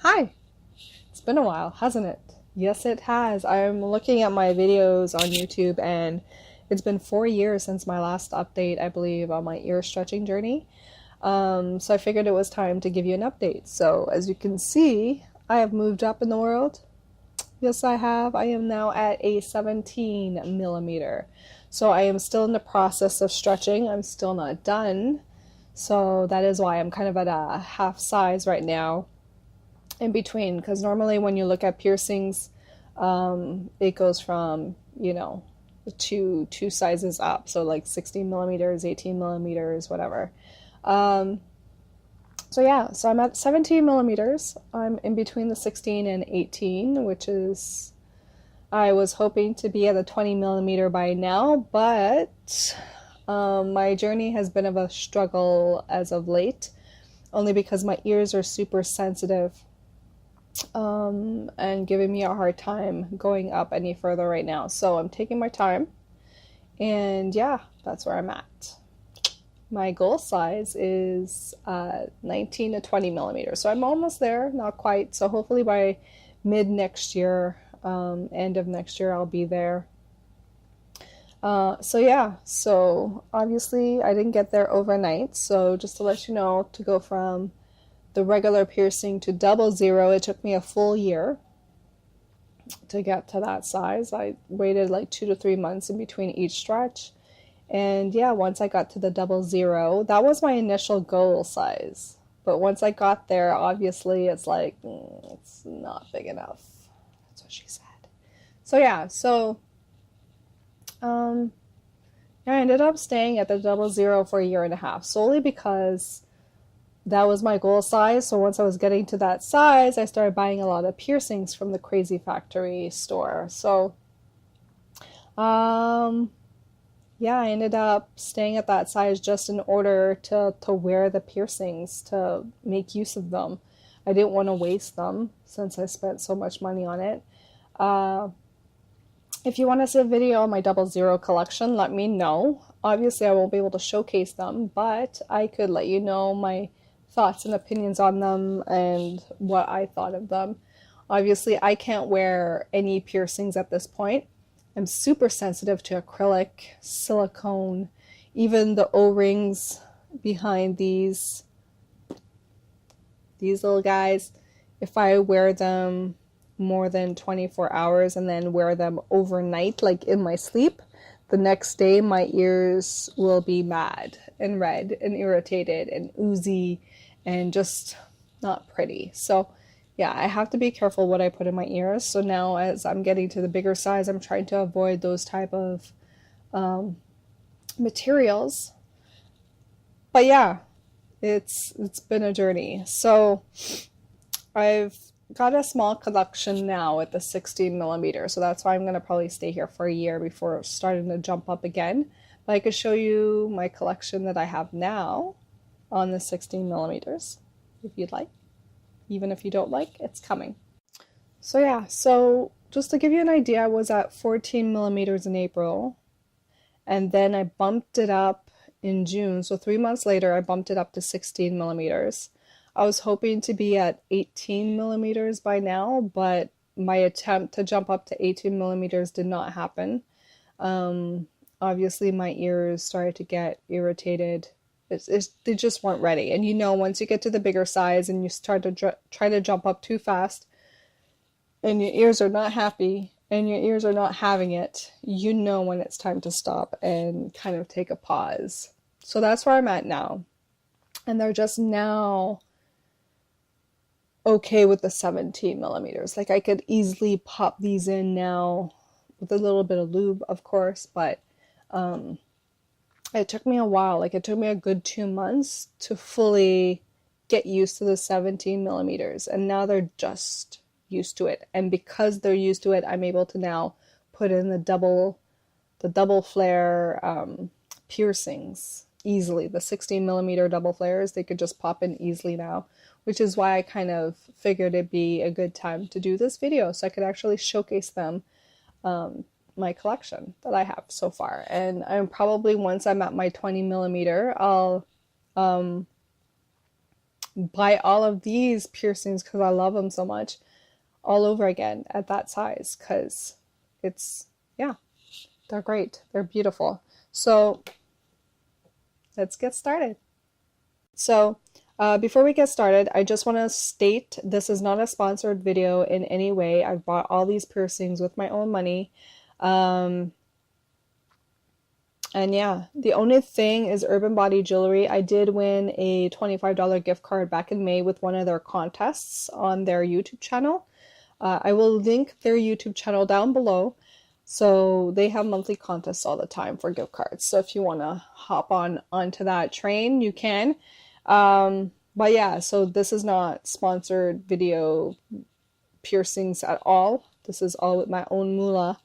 Hi! It's been a while, hasn't it? Yes, it has. I'm looking at my videos on YouTube and it's been 4 years since my last update, I believe, on my ear stretching journey. So I figured it was time to give you an update. So as you can see, I have moved up in the world. Yes, I have. I am now at a 17 millimeter. So I am still in the process of stretching. I'm still not done. So that is why I'm kind of at a half size right now in between, because normally when you look at piercings, it goes from, two sizes up, so like 16 millimeters, 18 millimeters, whatever. um, so yeah, so I'm at 17 millimeters. I'm in between the 16 and 18, which is, I was hoping to be at a 20 millimeter by now, but my journey has been of a struggle as of late, only because my ears are super sensitive, and giving me a hard time going up any further right now. So I'm taking my time, and yeah, that's where I'm at. My goal size is 19 to 20 millimeters. So I'm almost there, not quite. So hopefully by mid next year, end of next year, I'll be there. So yeah, so obviously I didn't get there overnight. So just to let you know, to go from the regular piercing to 00, it took me a full year to get to that size. I waited like 2 to 3 months in between each stretch. And yeah, once I got to the 00, that was my initial goal size. But once I got there, obviously it's like, it's not big enough. That's what she said. So yeah, um, yeah, I ended up staying at the 00 for a year and a half, solely because that was my goal size. So once I was getting to that size, I started buying a lot of piercings from the Crazy Factory store. So, um, yeah, I ended up staying at that size just in order to wear the piercings, to make use of them. I didn't want to waste them since I spent so much money on it. Uh, if you want to see a video on my 00 collection, let me know. Obviously, I won't be able to showcase them, but I could let you know my thoughts and opinions on them and what I thought of them. Obviously, I can't wear any piercings at this point. I'm super sensitive to acrylic, silicone, even the O-rings behind these little guys. If I wear them more than 24 hours and then wear them overnight, like in my sleep, the next day my ears will be mad and red and irritated and oozy and just not pretty. So yeah, I have to be careful what I put in my ears. So now as I'm getting to the bigger size, I'm trying to avoid those type of materials. But yeah, it's been a journey. So I've got a small collection now at the 16 millimeter, so that's why I'm going to probably stay here for a year before starting to jump up again. But I could show you my collection that I have now on the 16 millimeters if you'd like. Even if you don't like, it's coming. So yeah, so just to give you an idea, I was at 14 millimeters in April, and then I bumped it up in June. So 3 months later, I bumped it up to 16 millimeters. I was hoping to be at 18 millimeters by now, but my attempt to jump up to 18 millimeters did not happen. Obviously, my ears started to get irritated. They just weren't ready. And once you get to the bigger size and you start to try to jump up too fast, and your ears are not happy and your ears are not having it, when it's time to stop and kind of take a pause. So that's where I'm at now. And they're just now okay with the 17 millimeters. Like I could easily pop these in now with a little bit of lube, of course, but it took me a while. Like it took me a good 2 months to fully get used to the 17 millimeters. And now they're just used to it. And because they're used to it, I'm able to now put in the double flare piercings easily. The 16 millimeter double flares, they could just pop in easily now, which is why I kind of figured it'd be a good time to do this video so I could actually showcase them, my collection that I have so far. And I'm probably, once I'm at my 20 millimeter, I'll buy all of these piercings because I love them so much all over again at that size, because it's, yeah, they're great. They're beautiful. So let's get started. So before we get started, I just want to state this is not a sponsored video in any way. I've bought all these piercings with my own money. And yeah, the only thing is Urban Body Jewelry. I did win a $25 gift card back in May with one of their contests on their YouTube channel. I will link their YouTube channel down below. So they have monthly contests all the time for gift cards. So if you want to hop onto that train, you can. But yeah, so this is not sponsored video piercings at all. This is all with my own moolah.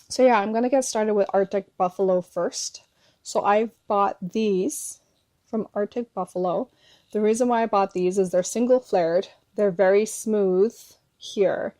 So yeah, I'm going to get started with Arctic Buffalo first. So I've bought these from Arctic Buffalo. The reason why I bought these is they're single flared. They're very smooth here.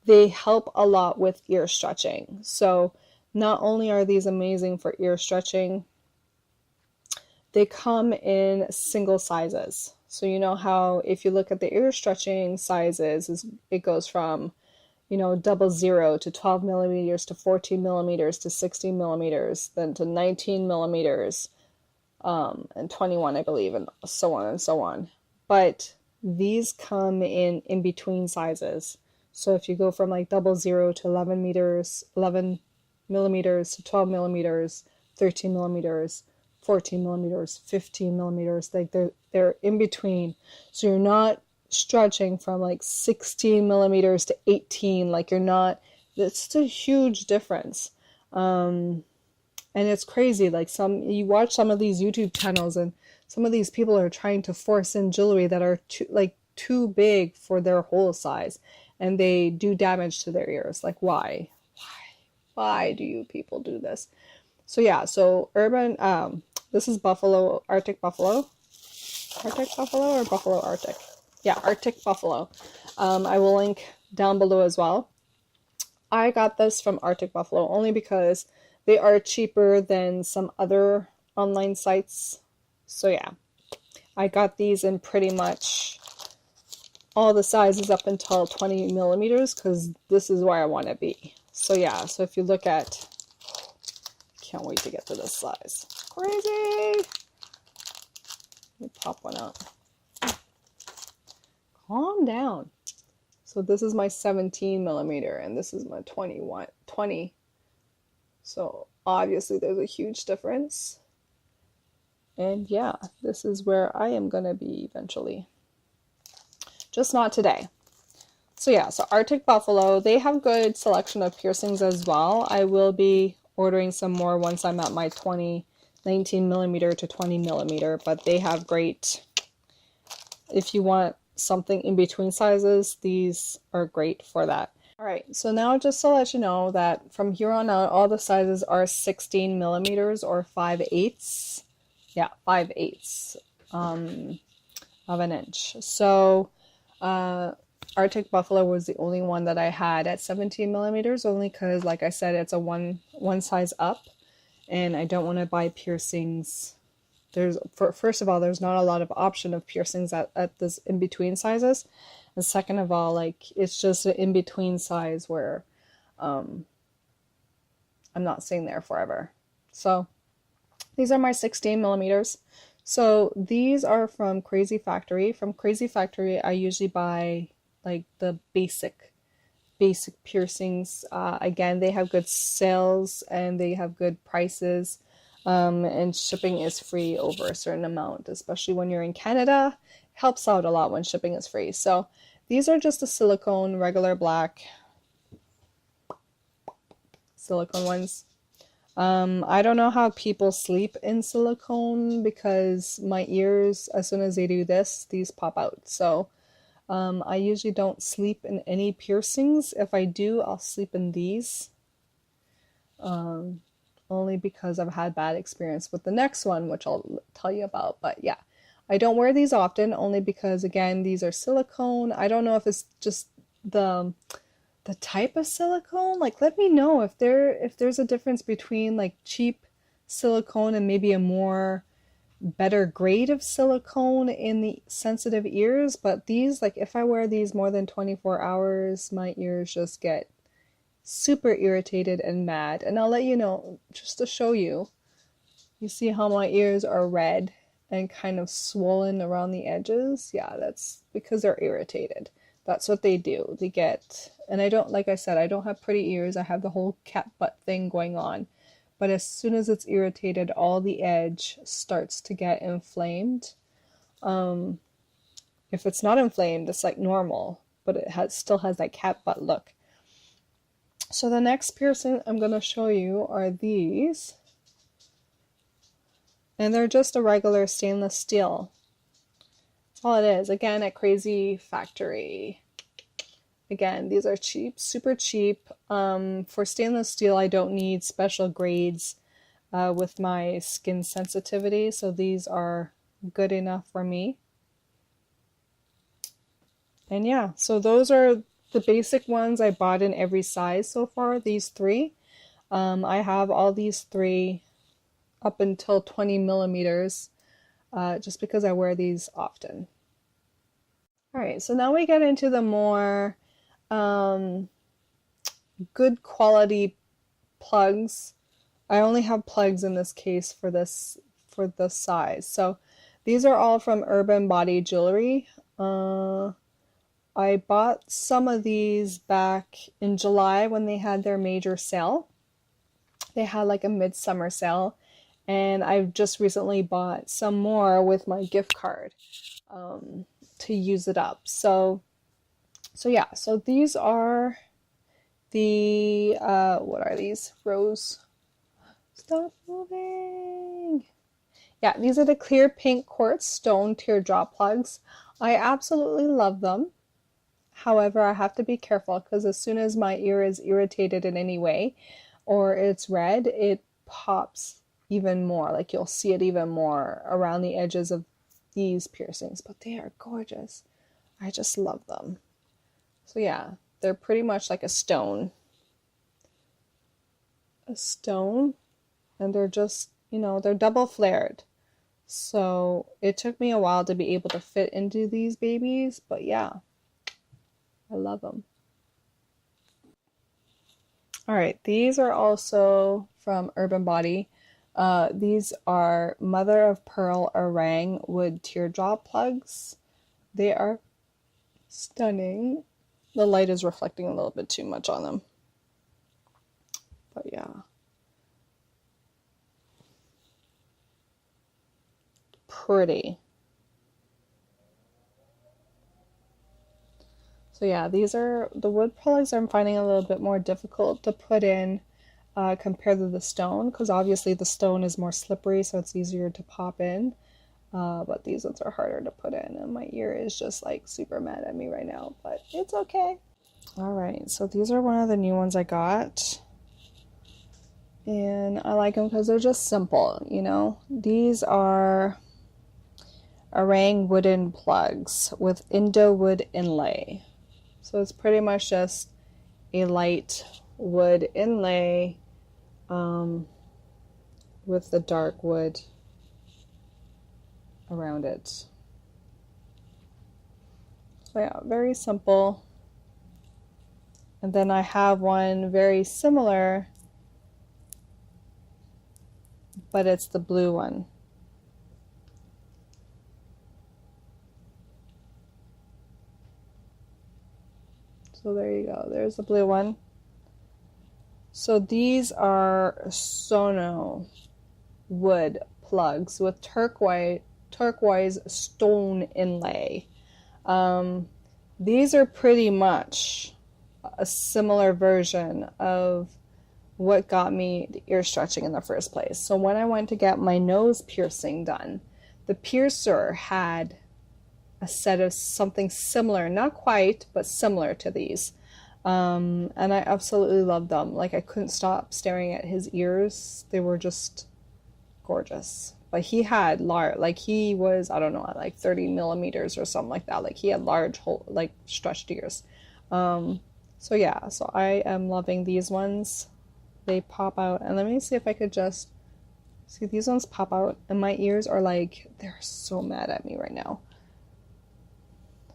They help a lot with ear stretching. So not only are these amazing for ear stretching, they come in single sizes. So you know how if you look at the ear stretching sizes, it goes from, you know, 00 to 12 millimeters to 14 millimeters to 16 millimeters, then to 19 millimeters, and 21, I believe, and so on and so on. But these come in between sizes. So if you go from like 00 to 11 millimeters to 12 millimeters, 13 millimeters, 14 millimeters, 15 millimeters, like they're in between. So you're not stretching from like 16 millimeters to 18. Like you're not, it's a huge difference. And it's crazy. Like you watch some of these YouTube channels and some of these people are trying to force in jewelry that are too big for their hole size, and they do damage to their ears. Like why do you people do this? So yeah, so this is Buffalo, Arctic Buffalo or Buffalo Arctic. Yeah, Arctic Buffalo. I will link down below as well. I got this from Arctic Buffalo only because they are cheaper than some other online sites. So yeah, I got these in pretty much all the sizes up until 20 millimeters because this is where I want to be. So yeah, so if you look at, can't wait to get to this size. Crazy! Let me pop one out. Calm down. So this is my 17 millimeter and this is my 20. So obviously there's a huge difference. And yeah, this is where I am going to be eventually. Just not today. So yeah, so Arctic Buffalo, they have good selection of piercings as well. I will be ordering some more once I'm at my 19 millimeter to 20 millimeter, but they have great, if you want something in between sizes, these are great for that. All right, so now just to let you know that from here on out, all the sizes are 16 millimeters or 5/8. Yeah, 5/8 of an inch. So Arctic Buffalo was the only one that I had at 17 millimeters, only because, like I said, it's a one size up, and I don't want to buy piercings. First of all, there's not a lot of option of piercings at this in between sizes, and second of all, like it's just an in between size where I'm not staying there forever. So these are my 16 millimeters. So these are from Crazy Factory. From Crazy Factory, I usually buy like the basic piercings. Again, they have good sales and they have good prices. And shipping is free over a certain amount, especially when you're in Canada. It helps out a lot when shipping is free. So these are just the silicone, regular black silicone ones. I don't know how people sleep in silicone because my ears, as soon as they do this, these pop out. So I usually don't sleep in any piercings. If I do, I'll sleep in these. Only because I've had bad experience with the next one, which I'll tell you about. But yeah, I don't wear these often, only because, again, these are silicone. I don't know if it's just the type of silicone. Like, let me know if there's a difference between like cheap silicone and maybe a more better grade of silicone in the sensitive ears, but these, like if I wear these more than 24 hours, my ears just get super irritated and mad. And I'll let you know, just to show you, you see how my ears are red and kind of swollen around the edges? Yeah, that's because they're irritated. That's what they do. They get, and I don't, like I said, I don't have pretty ears. I have the whole cat butt thing going on. But as soon as it's irritated, all the edge starts to get inflamed. If it's not inflamed, it's like normal, but it still has that cat butt look. So the next piercing I'm going to show you are these. And they're just a regular stainless steel. That's all it is. Again, at Crazy Factory. Again, these are cheap, super cheap. For stainless steel, I don't need special grades with my skin sensitivity, so these are good enough for me. And yeah, so those are the basic ones I bought in every size so far, these three. I have all these three up until 20 millimeters, just because I wear these often. All right, so now we get into the more good quality plugs. I only have plugs in this case for this size. So these are all from Urban Body Jewelry. I bought some of these back in July when they had their major sale. They had like a midsummer sale, and I've just recently bought some more with my gift card to use it up. So yeah, so these are the what are these? Rose. Stop moving. Yeah, these are the clear pink quartz stone teardrop plugs. I absolutely love them. However, I have to be careful because as soon as my ear is irritated in any way or it's red, it pops even more. Like you'll see it even more around the edges of these piercings, but they are gorgeous. I just love them. So yeah, they're pretty much like a stone. A stone, and they're just, you know, they're double flared. So it took me a while to be able to fit into these babies, but yeah, I love them. All right, these are also from Urban Body. These are Mother of Pearl Areng wood teardrop plugs. They are stunning. The light is reflecting a little bit too much on them. But yeah. Pretty. So yeah, these are the wood plugs I'm finding a little bit more difficult to put in compared to the stone, because obviously the stone is more slippery, so it's easier to pop in. But these ones are harder to put in, and my ear is just like super mad at me right now, but it's okay. All right, so these are one of the new ones I got, and I like them because they're just simple, you know. These are Areng wooden plugs with Indo wood inlay. So it's pretty much just a light wood inlay with the dark wood around it. So yeah, very simple. And then I have one very similar, but it's the blue one. So there you go. There's the blue one. So these are Sono wood plugs with turquoise stone inlay. These are pretty much a similar version of what got me the ear stretching in the first place. So when I went to get my nose piercing done, the piercer had a set of something similar, not quite, but similar to these. And I absolutely loved them. Like, I couldn't stop staring at his ears. They were just gorgeous. But he had large, like he was, I don't know, like 30 millimeters or something like that. Like he had large, whole, like stretched ears. So yeah, so I am loving these ones. They pop out. And let me see if I could just See, these ones pop out, and my ears are like, they're so mad at me right now.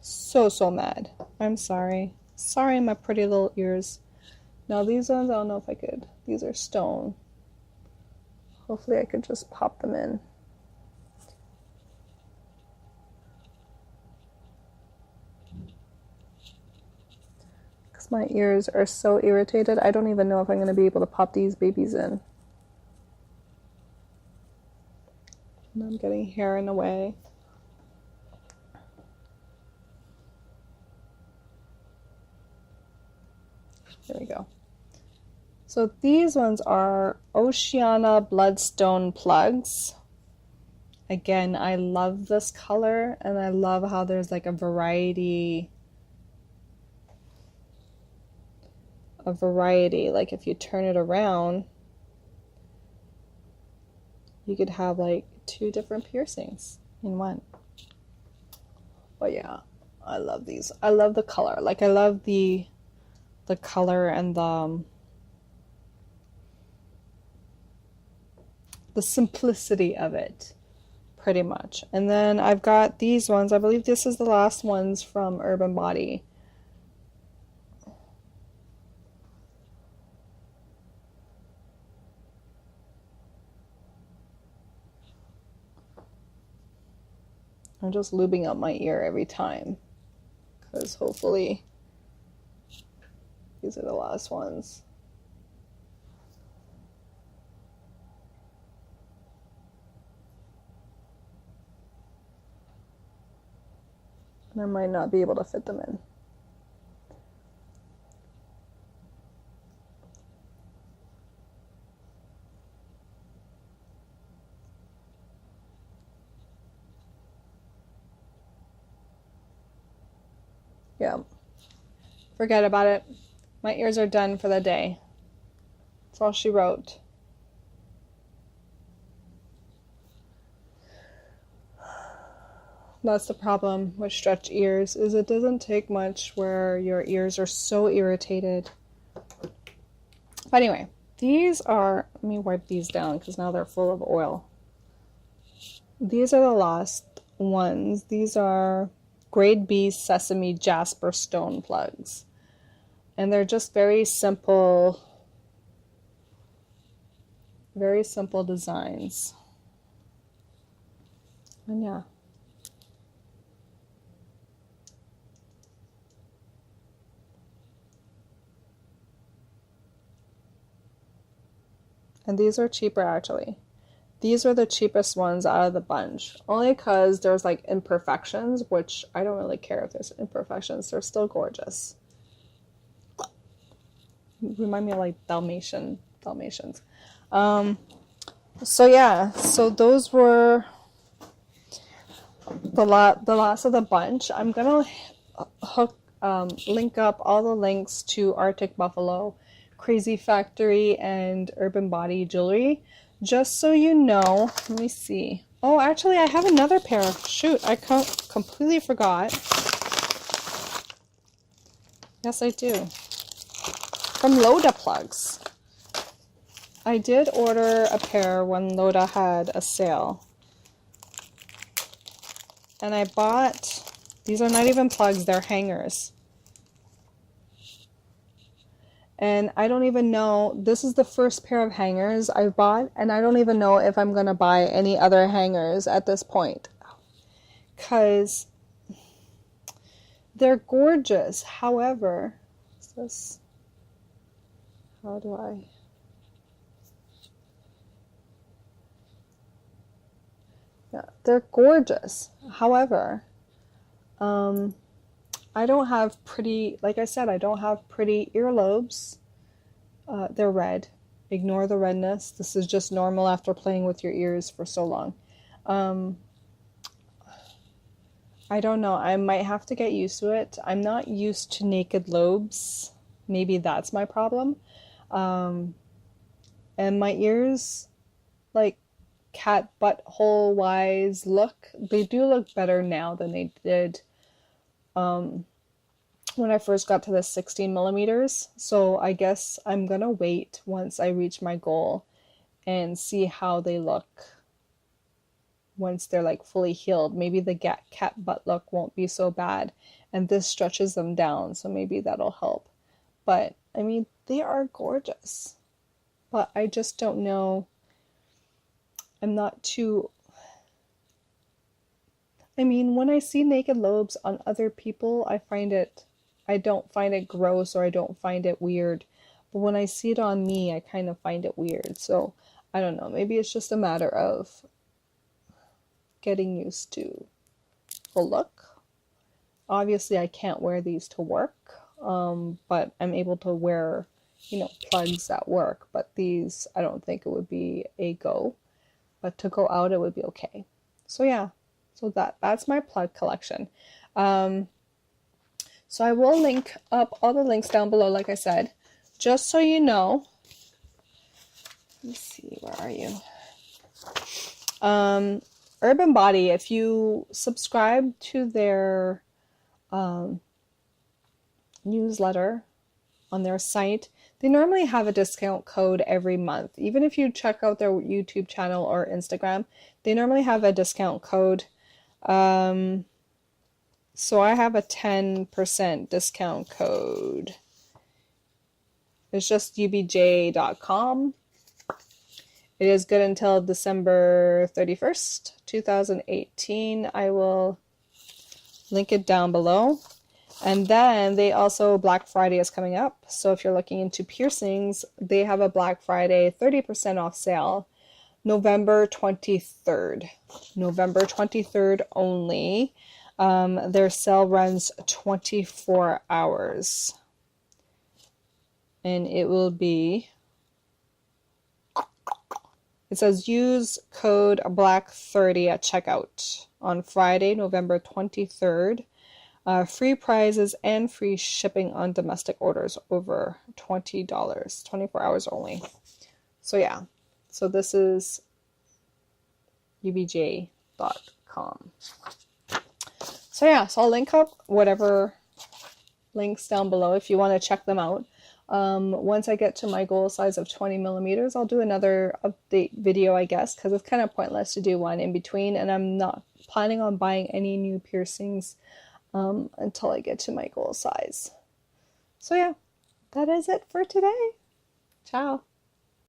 So mad. I'm sorry. Sorry, my pretty little ears. Now these ones, I don't know if I could. These are stone. Hopefully I could just pop them in. Because my ears are so irritated, I don't even know if I'm going to be able to pop these babies in. And I'm getting hair in the way. There we go. So these ones are Oceania Bloodstone plugs. Again, I love this color, and I love how there's like a variety. Like if you turn it around, you could have like 2 different piercings in one. But yeah, I love these. I love the color. Like I love the color and the simplicity of it, pretty much. And then I've got these ones. I believe this is the last ones from Urban Body. I'm just lubing up my ear every time, because hopefully these are the last ones. And I might not be able to fit them in. Yeah. Forget about it. My ears are done for the day. That's all she wrote. That's the problem with stretch ears, is it doesn't take much where your ears are so irritated. But anyway, these are, let me wipe these down because now they're full of oil. These are the last ones. These are grade B Sesame Jasper stone plugs. And they're just very simple designs. And yeah. And these are cheaper actually. These are the cheapest ones out of the bunch. Only because there's like imperfections, which I don't really care if there's imperfections. They're still gorgeous. Remind me of like Dalmatians. So yeah, so those were the last of the bunch. I'm gonna link up all the links to Arctic Buffalo, Crazy Factory, and Urban Body jewelry, just so you know. Let me see. Oh, actually, I have another pair. Shoot, I completely forgot. Yes, I do. From Loda Plugs. I did order a pair when Loda had a sale. And I bought, these are not even plugs, they're hangers. And I don't even know, this is the first pair of hangers I bought, and I don't even know if I'm going to buy any other hangers at this point. Because they're gorgeous. However, what's this? How do I... Yeah, they're gorgeous. However, I don't have pretty, like I said, I don't have pretty earlobes. They're red. Ignore the redness. This is just normal after playing with your ears for so long. I don't know. I might have to get used to it. I'm not used to naked lobes. Maybe that's my problem. And my ears, like, cat butthole wise they do look better now than they did when I first got to the 16 millimeters. So I guess I'm gonna wait once I reach my goal and see how they look once they're like fully healed. Maybe the cat butt look won't be so bad, and this stretches them down, so maybe that'll help. But I mean, they are gorgeous, but I just don't know. I'm not too, I mean, when I see naked lobes on other people, I don't find it gross, or I don't find it weird. But when I see it on me, I kind of find it weird. So I don't know. Maybe it's just a matter of getting used to the look. Obviously, I can't wear these to work, but I'm able to wear, plugs at work. But these, I don't think it would be a go. But to go out, it would be okay. So yeah, so that's my plug collection. So I will link up all the links down below, like I said, just so you know. Let me see, where are you? Urban Body, if you subscribe to their newsletter on their site, they normally have a discount code every month. Even if you check out their YouTube channel or Instagram, they normally have a discount code. So I have a 10% discount code. It's just UBJ.com. It is good until December 31st, 2018. I will link it down below. And then they also, Black Friday is coming up. So if you're looking into piercings, they have a Black Friday 30% off sale, November 23rd. November 23rd only. Their sale runs 24 hours. And it will be, it says use code BLACK30 at checkout on Friday, November 23rd. Free prizes and free shipping on domestic orders over $20, 24 hours only. So yeah, so this is UBJ.com. So yeah, so I'll link up whatever links down below if you want to check them out. Once I get to my goal size of 20 millimeters, I'll do another update video, I guess, because it's kind of pointless to do one in between, and I'm not planning on buying any new piercings until I get to my goal size. So yeah, that is it for today. Ciao.